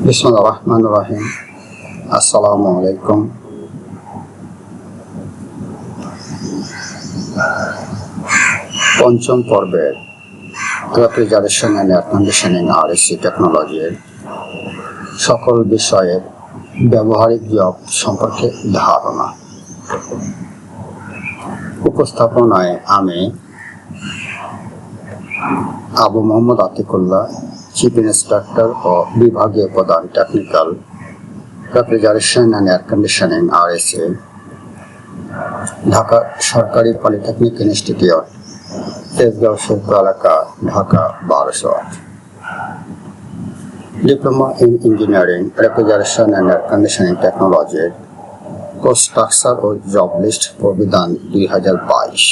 বিসমিল্লাহির রহমানির রহিম। আসসালামু আলাইকুম। পঞ্চম পর্বের refrigeration and air conditioning RAC টেকনোলজির সকল বিষয়ের ব্যবহারিক জব সম্পর্কে ধারণা। উপস্থাপনায় আমি আবু মোহাম্মদ আতিকুল্লাহ, চিফ ইন্সপেক্টর ও বিভাগীয় প্রধান technical refrigeration and air conditioning RAC, Dhaka সরকারি পলিটেকনিক ইনস্টিটিউট, তেজগাঁও শিল্প এলাকা, Dhaka 1208। Diploma in engineering refrigeration and air conditioning টেকনোলজির কোর্স স্ট্রাকচার ও জব লিস্ট প্রবিধান 2022।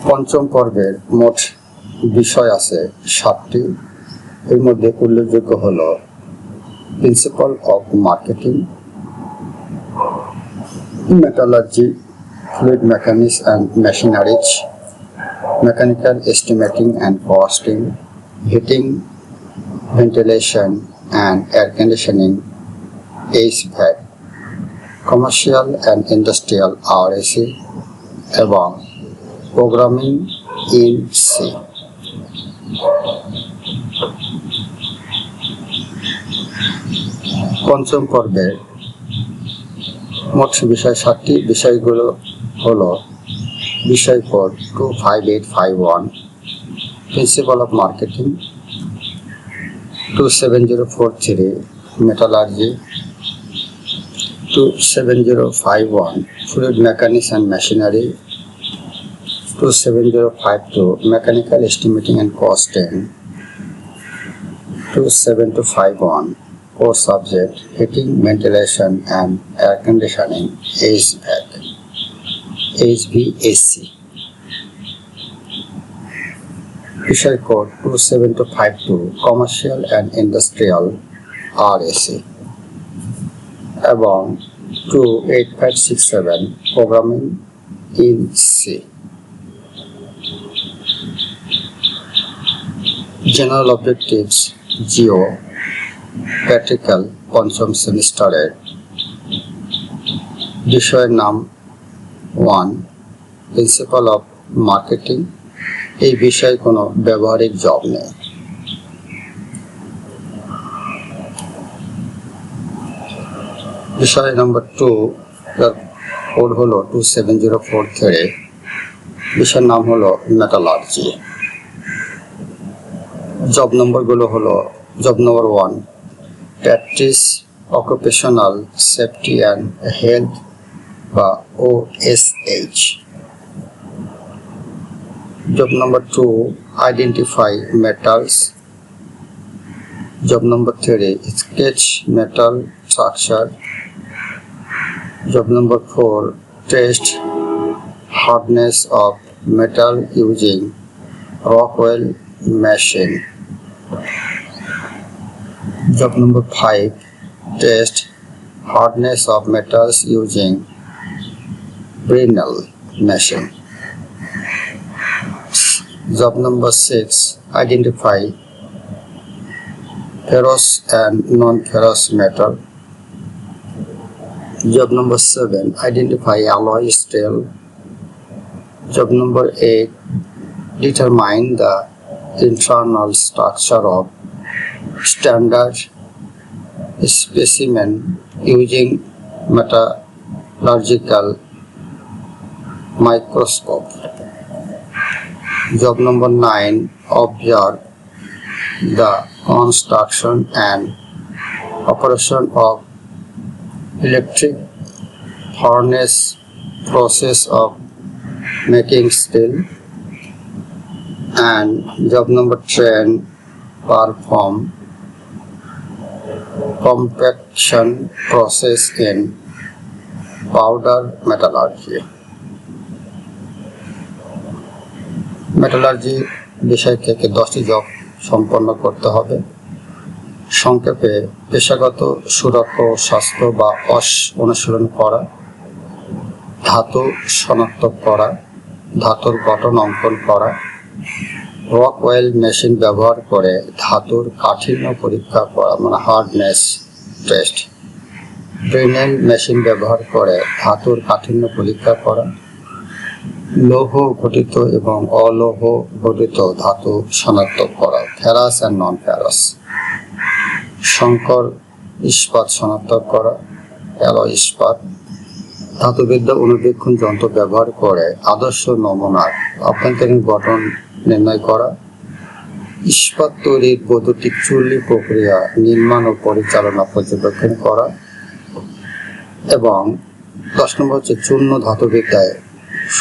পঞ্চম পর্বের মোট বিষয় আছে 7টি। এর মধ্যে উল্লেখযোগ্য হল principal of marketing, metallurgy, fluid mechanics and machineries, mechanical estimating and costing, heating, ventilation and air conditioning, HVAC, commercial and industrial RAC, এবং programming in C। পঞ্চম পর্বের মোট বিষয় 7টি। বিষয়গুলো হলো বিষয় code 25851, principal of marketing, 27043 metallurgy, 27051 fluid mechanics and machinery, 27052 mechanical estimating and costing, 27251 core subject heating, ventilation and air conditioning, HVAC, HVAC। বিষয় code 27252 commercial and industrial RAC এবং 28567 programming in C। General objectives Jio practical পঞ্চম সেমিস্টারের বিষয়ের নাম 1, principal of marketing. এই বিষয়ে কোনো ব্যবহারিক জব নেই। বিষয় নম্বর 2, কোড হলো 27043। বিষয়ের নাম হলো মেটালার্জি। জব নম্বরগুলো হলো job number 1, practice occupational safety and health বা OSH। Job number 2, identify metals. Job number 3, sketch metal structure. Job number 4, test hardness of metal using Rockwell machine. Job number 5, test hardness of metals using Brinell machine. Job number 6, identify ferrous and non-ferrous metal. Job number 7, identify alloy steel. Job number 8, determine the internal structure of standard specimen using metallurgical microscope. Job number 9, observe the construction and operation of electric furnace process of making steel. And job number 10, perform compaction process in powder metallurgy. Metallurgy বিষয় থেকে 10টি job সম্পন্ন করতে হবে। সংক্ষেপে পেশাগত সুরক্ষা ও স্বাস্থ্য বা অনুশীলন করা, ধাতু শনাক্ত করা, ধাতুর গঠন অঙ্কন করা, রক ওয়েল মেশিন ব্যবহার করে ধাতুর কাঠিন্য পরীক্ষা করা, মানে হার্ডনেস টেস্ট। ড্রেনেল মেশিন ব্যবহার করে ধাতুর কাঠিন্য পরীক্ষা করা। লৌহ ঘটিত এবং অলৌহ ঘটিত ধাতু শনাক্ত করা, ফেরাস অ্যান্ড নন ফেরাস। সংকর ইস্পাত শনাক্ত করা, অ্যালয় ইস্পাত। ধাতুবিদ্যা অনুবীক্ষণ যন্ত্র ব্যবহার করে আদর্শ নমুনার অভ্যন্তরীণ গঠন নির্ণয় করা। ইস্পাত তৈরির বৈদ্যুতিক চুল্লি প্রক্রিয়া নির্মাণ ও পরিচালনা পর্যবেক্ষণ করা। এবং 10 নম্বর হচ্ছে চূর্ণ ধাতুবিদ্যায়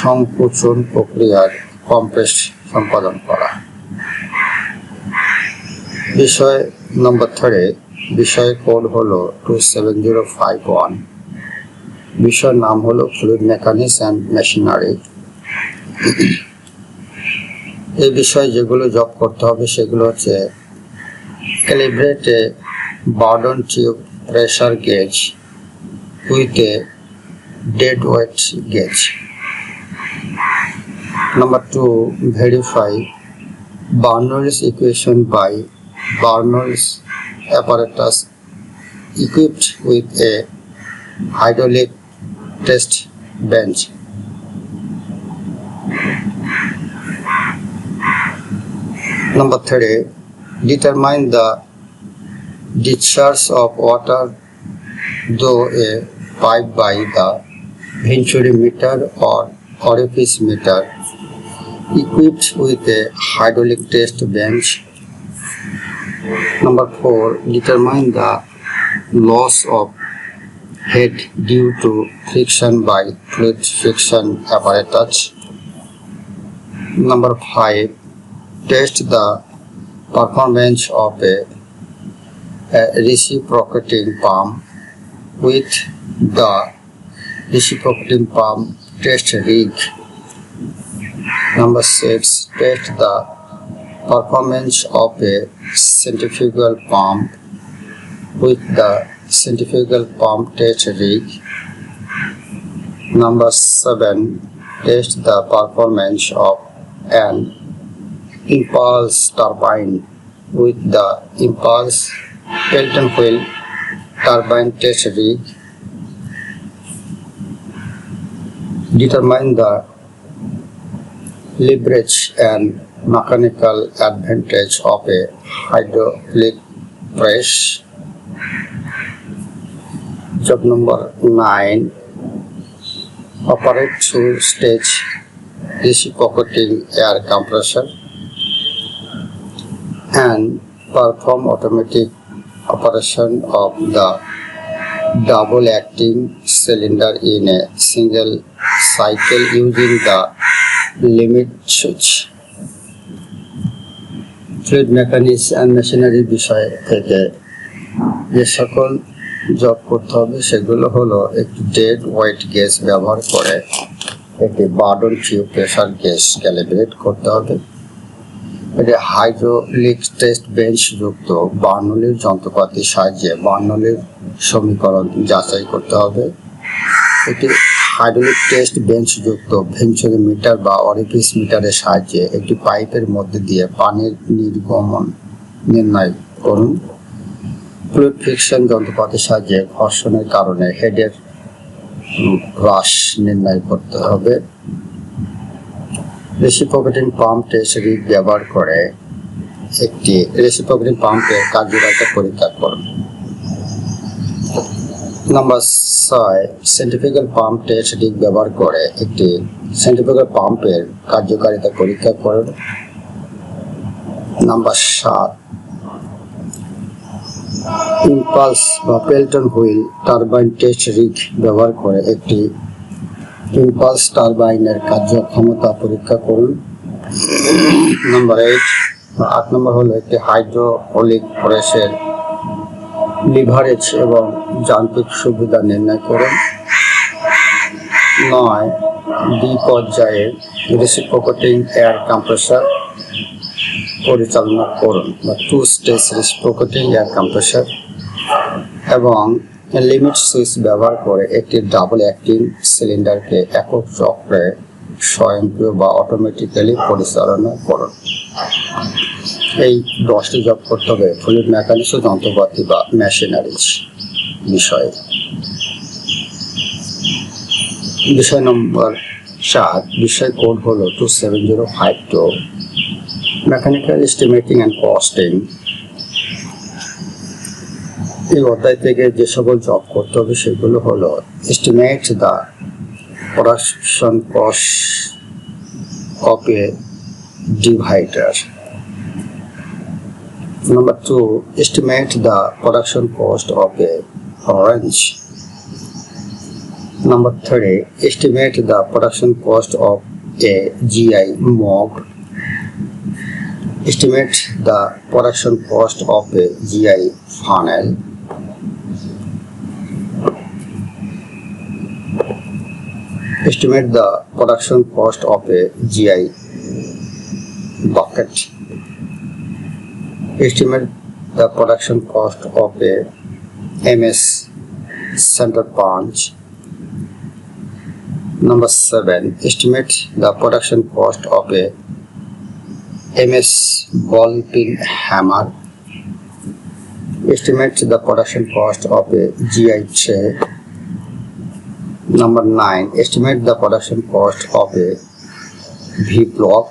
সংকোচন প্রক্রিয়ার কম্প্রেস সম্পাদন করা। বিষয় নম্বর 3, বিষয় কোড হলো 27051। বিষয়ের নাম হলো ফ্লুইড মেকানিক্স অ্যান্ড মেশিনারি। এই বিষয়ে যেগুলো জব করতে হবে সেগুলো হচ্ছে calibrate A burden tube pressure gauge with a dead weight gauge. Number 2, verify Bernoulli's equation by Bernoulli's apparatus equipped with a hydraulic test bench. Number 3, determine the discharge of water through a pipe by the Venturi meter or orifice meter equipped with a hydraulic test bench. Number 4, determine the loss of head due to friction by fluid friction apparatus. Number 5, test the performance of a reciprocating pump with the reciprocating pump test rig. Number 6, test the performance of a centrifugal pump with the centrifugal pump test rig. Number 7, test the performance of an impulse turbine with the impulse Pelton wheel turbine test rig. Determine the leverage and mechanical advantage of a hydraulic press. Job number 9, operate two-stage reciprocating air compressor and perform automatic operation of the double acting cylinder in a single cycle using the limit switch. Fluid mechanics and machinery বিষয় থেকে যে সকল job করতে হবে সেগুলো হলো একটি dead wait gauge ব্যবহার করে একটি burden tube pressure gauge calibrate করতে হবে। এটি হাইড্রোলিক টেস্ট বেঞ্চ যুক্ত বার্নৌলির যন্ত্রপাতির সাহায্যে বার্নৌলির সমীকরণ যাচাই করতে হবে। একটি হাইড্রোলিক টেস্ট বেঞ্চ যুক্ত ভেঞ্চুরি মিটার বা অরিফিস মিটারের সাহায্যে একটি পাইপের মধ্যে দিয়ে পানির নির্গমন নির্ণয় করুন। ফ্লুইড ফ্রিকশন যন্ত্রপাতির সাহায্যে ঘর্ষণের কারণে হেডের হ্রাস নির্ণয় করতে হবে। রেসিপ্রোকেটিং পাম্প টেস্ট রিগ ব্যবহার করে একটি রেসিপ্রোকেটিং পাম্পের কার্যকারিতা পরীক্ষা করুন। Number 6, centrifugal pump test rig ব্যবহার করে একটি সেন্ট্রিফিউগাল পাম্পের কার্যকারিতা পরীক্ষা করুন। নাম্বার 7, ইম্পালস বা পেলটন হুইল টারবাইন টেস্ট রিগ ব্যবহার করে একটি ইম্পালস টারবাইনের কার্যক্ষমতা পরীক্ষা করুন। নাম্বার 8 নম্বর হলো একটি হাইড্রোলিক প্রেসের লিভারেজ এবং যান্ত্রিক সুবিধা নির্ণয় করুন। 9, দ্বি-পর্যায়ের রেসিপ্রোকেটিং এয়ার কম্প্রেসর পরিচালনা করুন বা 2 স্টেজ রেসিপ্রোকেটিং এয়ার কম্প্রেসর এবং লিমিট সুইচ ব্যবহার করে একটি ডাবল অ্যাক্টিং সিলিন্ডারকে একক চক্রে স্বয়ংক্রিয় বা অটোমেটিক্যালি পরিচালনা করুন। এই 10টি জব করতে হবে ফ্লুইড মেকানিক্স ও যন্ত্রপাতি বা মেশিনারিজ বিষয়ে। বিষয় নম্বর 4, বিষয় কোড হলো 27052, মেকানিক্যাল এস্টিমেটিং অ্যান্ড কস্টিং। এই অধ্যায় থেকে যে সকল জব করতে হবে সেগুলো হলো estimate the production cost of A divider. Number 2, estimate the production cost of a wrench. Number 3, estimate the production cost of a GI mug. Estimate the production cost of a GI funnel. Estimate the production cost of a GI bucket. Estimate the production cost of a MS center punch. Number 7, estimate the production cost of a MS ball peen hammer. Estimate the production cost of a GI tray. Number 9, estimate the production cost of a V block.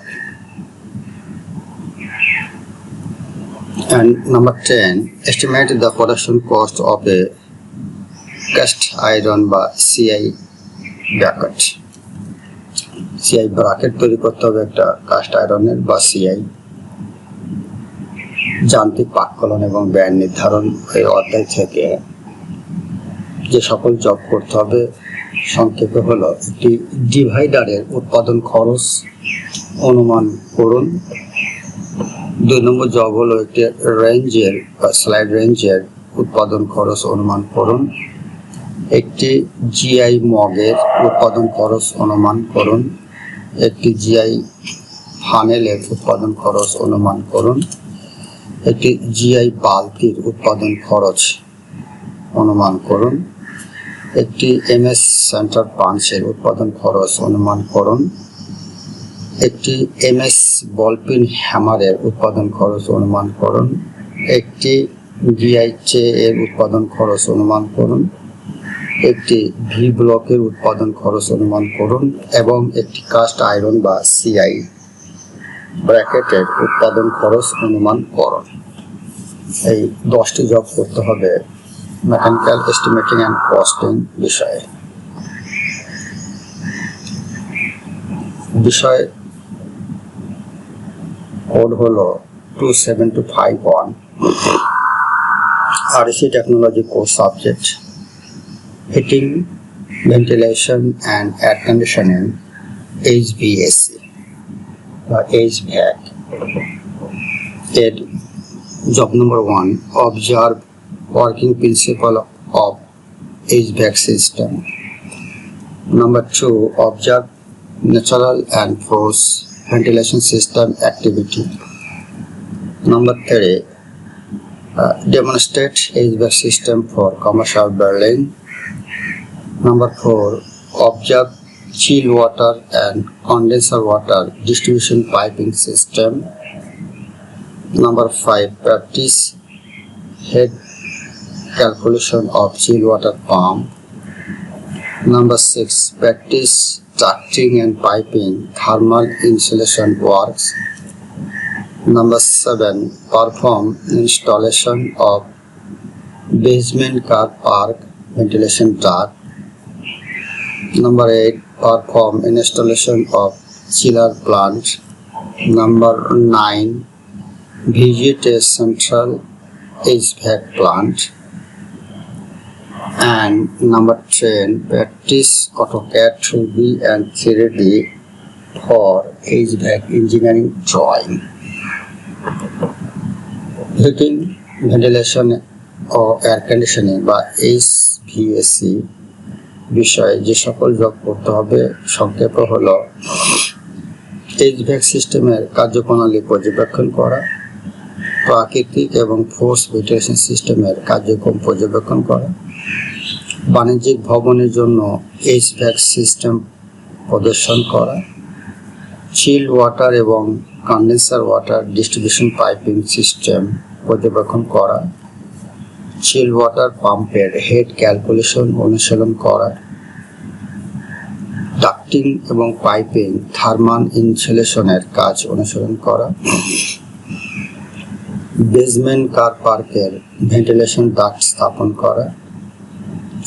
And number 10, estimate the production cost of a cast iron বা CI bracket. CI bracket তৈরি করতে হবে একটা caste আয়রনের বা CI। যান্ত্রিক পাককলন এবং ব্যয় নির্ধারণ এই অধ্যায় থেকে যে সকল জব করতে হবে সংক্ষেপে হলো একটি ডিভাইডারের উৎপাদন খরচ অনুমান করুন। 2 নম্বর জব হলো একটি রেঞ্জের বা স্লাইড রেঞ্জের উৎপাদন খরচ অনুমান করুন। একটি জিআই মগের উৎপাদন খরচ অনুমান করুন। একটি জিআই ফানেলের উৎপাদন খরচ অনুমান করুন। একটি জিআই বালতির উৎপাদন খরচ অনুমান করুন। একটি MS সেন্টার পাঞ্চের উৎপাদন খরচ অনুমান করুন। একটি MS বলপিন হ্যামারের উৎপাদন খরচ অনুমান করুন। একটি GI ট্রে এর উৎপাদন খরচ অনুমান করুন। একটি ভি ব্লকের উৎপাদন খরচ অনুমান করুন এবং একটি কাস্ট আয়রন বা CI ব্র্যাকেটের উৎপাদন খরচ অনুমান করুন। এই 10টি জব করতে হবে মেকানিক্যাল এস্টিমেটিং অ্যান্ড কস্টিং বিষয়ে। বিষয় কোড হলো 27251, REC technology course subject, heating, ventilation and air conditioning, HVAC বা HVAC। এর job number 1, observe working principle of HVAC system. Number 2, observe natural and forced ventilation system activity. Number 3, demonstrate HVAC system for commercial building. Number 4, observe chill water and condenser water distribution piping system. Number 5, practice head calculation of chill water pump. Number 6, practice ducting and piping thermal insulation works. Number 7, perform installation of basement car park ventilation duct. Number 8, perform installation of chiller plant. Number 9, visit a central HVAC plant. And number 10, practice AutoCAD 2D and 3D for HVAC engineering drawing. Heating, ventilation O air conditioning বা HVAC বিষয়ে যে সকল job করতে হবে সংক্ষেপে হলো HVAC সিস্টেমের কার্যপ্রণালী পর্যবেক্ষণ করা, প্রাকৃতিক এবং ফোর্স ভেন্টিলেশন সিস্টেমের কার্যক্রম পর্যবেক্ষণ করা, বাণিজ্যিক ভবনের জন্য HVAC সিস্টেম প্রদর্শন করা, চিল্ড ওয়াটার এবং condenser water distribution piping system পর্যবেক্ষণ করা, চিল্ড ওয়াটার পাম্পের হেড ক্যালকুলেশন অনুশীলন করা, ডাক্টিং এবং পাইপিং থার্মাল ইনসুলেশনের কাজ অনুসরণ করা, বেসমেন্ট কার পার্কের ভেন্টিলেশন ডাক্ট স্থাপন করা,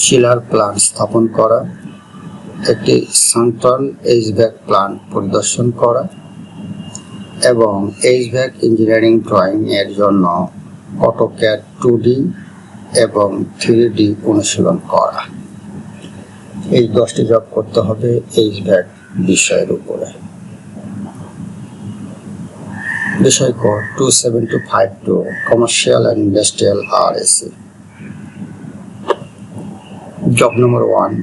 চিলার প্লান্ট স্থাপন করা, একটি সেন্ট্রাল এইচভ্যাক প্লান্ট পরিদর্শন করা এবং এইচভ্যাক ইঞ্জিনিয়ারিং ড্রয়িং এর জন্য অটোক্যাড 2D এবং 3D অনুশীলন করা। এই 10টি জব করতে হবে এইচভ্যাক বিষয়ের উপরে। বিষয় code 27252 commercial and industrial RAC। Job number 1,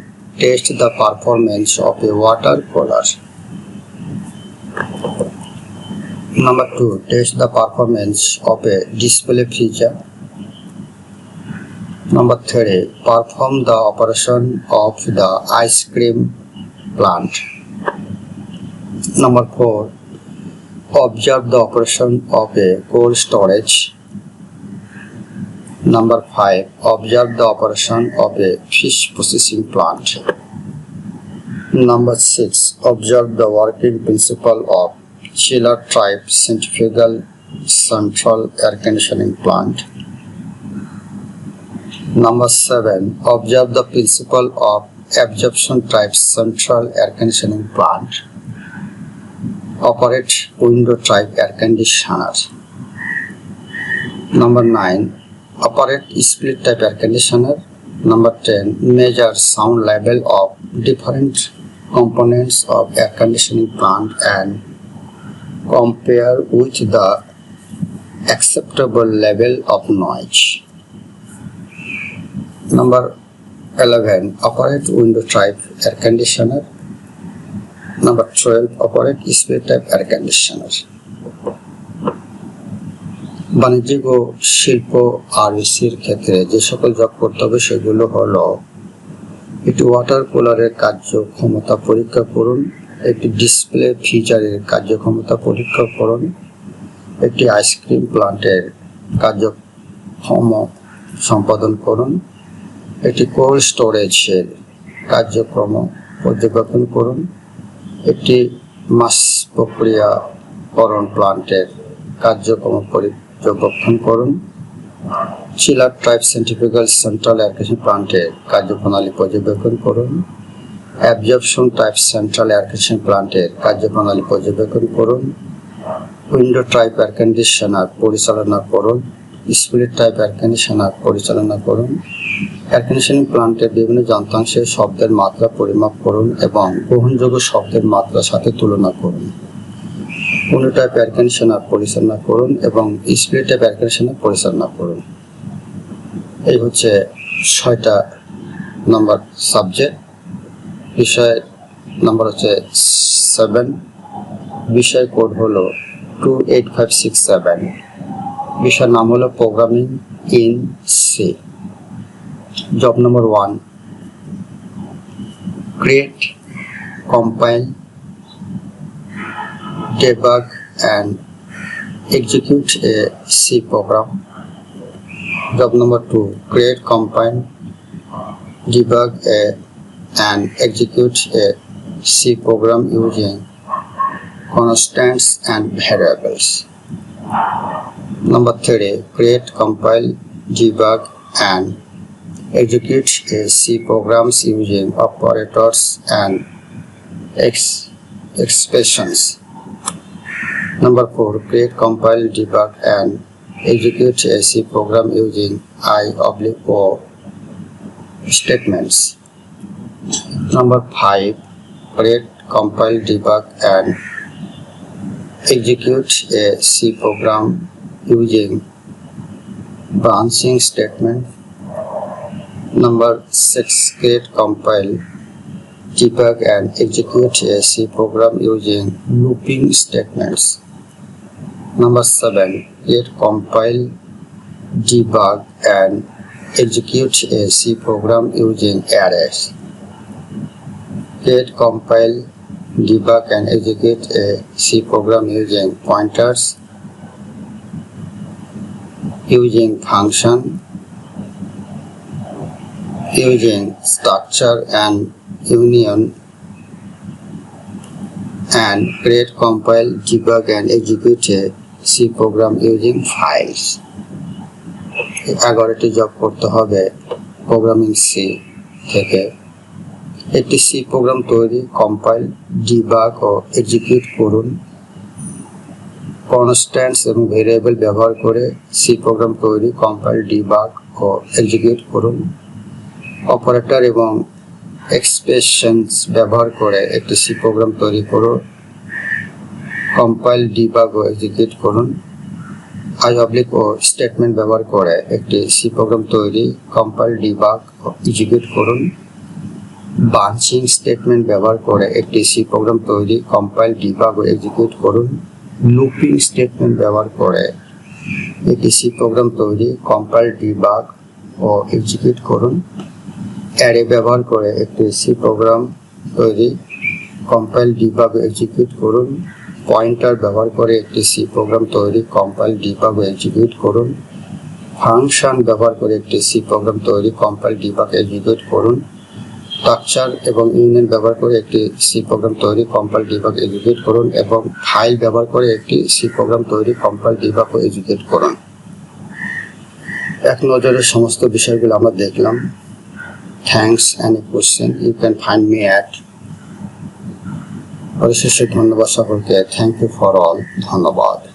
test the performance of a water cooler. Number 2, test the performance of a display freezer. Number 3, perform the operation of the ice cream plant. Number 4, observe the operation of a cold storage. Number 5, observe the operation of a fish processing plant. Number 6, observe the working principle of chiller type centrifugal central air conditioning plant. Number 7, observe the principle of absorption type central air conditioning plant. Operate window type air conditioner. Number 9, operate split type air conditioner. Number 10, measure sound level of different components of air conditioning plant and compare with the acceptable level of noise. Number 11, operate window type air conditioner. Number 12, operate split type air conditioner. বাণিজ্যিক ও শিল্প RACর ক্ষেত্রে যে সকল job করতে হবে সেগুলো হলো একটি ওয়াটার কুলারের কার্যক্ষমতা পরীক্ষা করুন, একটি ডিসপ্লে ফিচারের কার্যক্ষমতা পরীক্ষা করুন, একটি আইসক্রিম প্লান্টের কার্যক্ষম সম্পাদন করুন, একটি কোল্ড স্টোরেজের কার্যক্রম পর্যবেক্ষণ করুন, একটি মাছ প্রক্রিয়াকরণ প্লান্টের কার্যক্রম পর্যবেক্ষণ করুন, chiller type centrifugal central air conditioning প্লান্টের কার্যপ্রণালী পর্যবেক্ষণ করুন, absorption type central air conditioning প্লান্টের কার্যপ্রণালী পর্যবেক্ষণ করুন, উইন্ডো টাইপ এয়ার কন্ডিশনার পরিচালনা করুন, স্পিরিট টাইপ এয়ার কন্ডিশনার পরিচালনা করুন, এয়ার কন্ডিশনিং প্লান্টের বিভিন্ন যন্ত্রাংশের শব্দের মাত্রা পরিমাপ করুন এবং গ্রহণযোগ্য শব্দের মাত্রার সাথে তুলনা করুন, উইন্ডো টাইপ এয়ার কন্ডিশনার পরিচালনা করুন এবং স্পিরিট টাইপ এয়ার কন্ডিশনার পরিচালনা করুন। এই হচ্ছে 6টা নম্বর সাবজেক্ট। বিষয় নাম্বার হচ্ছে 7, বিষয় কোড হলো 28567, বিষয়ের নাম হলো programming in C. Job number 1, create, compile, debug and execute a C program. Job number 2, create, compile, debug and execute a C program using constants and variables. Number 3, create, compile, debug and execute a C programs using operators and expressions. Number 4, create, compile, debug and execute a C program using I/O statements. Number 5, create, compile, debug and execute a C program using branching statement. Number 6, create, compile, debug and execute a C program using looping statements. Number 7, create, compile, debug and execute a C program using arrays. Create, compile, debug and execute a C program using pointers, using function, using structure and union, and create, compile, debug and execute a C program using files. 11টি job করতে হবে programming C থেকে। একটি C program তৈরি, compile, debug ও execute করুন। Constants এবং variable ব্যবহার করে সি প্রোগ্রাম তৈরি, কম্পাইল, ডিবাগ ও এক্সিকিউট করুন। অপারেটর এবং এক্সপ্রেশনস ব্যবহার করে একটি সি প্রোগ্রাম তৈরি করুন, কম্পাইল, ডিবাগ ও এক্সিকিউট করুন। আইঅবলিক ও স্টেটমেন্ট ব্যবহার করে একটি সি প্রোগ্রাম তৈরি, কম্পাইল, ডিবাগ ও এক্সিকিউট করুন। বাঞ্চিং স্টেটমেন্ট ব্যবহার করে একটি সি প্রোগ্রাম তৈরি, কম্পাইল, ডিবাগ ও এক্সিকিউট করুন। লুপিং স্টেটমেন্ট ব্যবহার করে একটি সি প্রোগ্রাম তৈরি, কম্পাইল, ডিবাগ ও এক্সিকিউট করুন। অ্যারে ব্যবহার করে একটি সি প্রোগ্রাম তৈরি, কম্পাইল, ডিবাগ ও এক্সিকিউট করুন। পয়েন্টার ব্যবহার করে একটি সি প্রোগ্রাম তৈরি, কম্পাইল, ডিবাগ ও এক্সিকিউট করুন। ফাংশন ব্যবহার করে একটি সি প্রোগ্রাম তৈরি, কম্পাইল, ডিবাগ এক্সিকিউট করুন। স্ট্রাকচার এবং ইউনিয়ন ব্যবহার করে একটি সি প্রোগ্রাম তৈরি, কম্পাইল, ডিবাগ এক্সিকিউট করুন এবং ফাইল ব্যবহার করে একটি সি প্রোগ্রাম তৈরি, কম্পাইল, ডিবাগ ও এক্সিকিউট করুন। এক নজরে সমস্ত বিষয়গুলো আমরা দেখলাম। Thanks. Any question you can find me at. পরিশেষে ধন্যবাদ সকলকে। Thank you for all. ধন্যবাদ।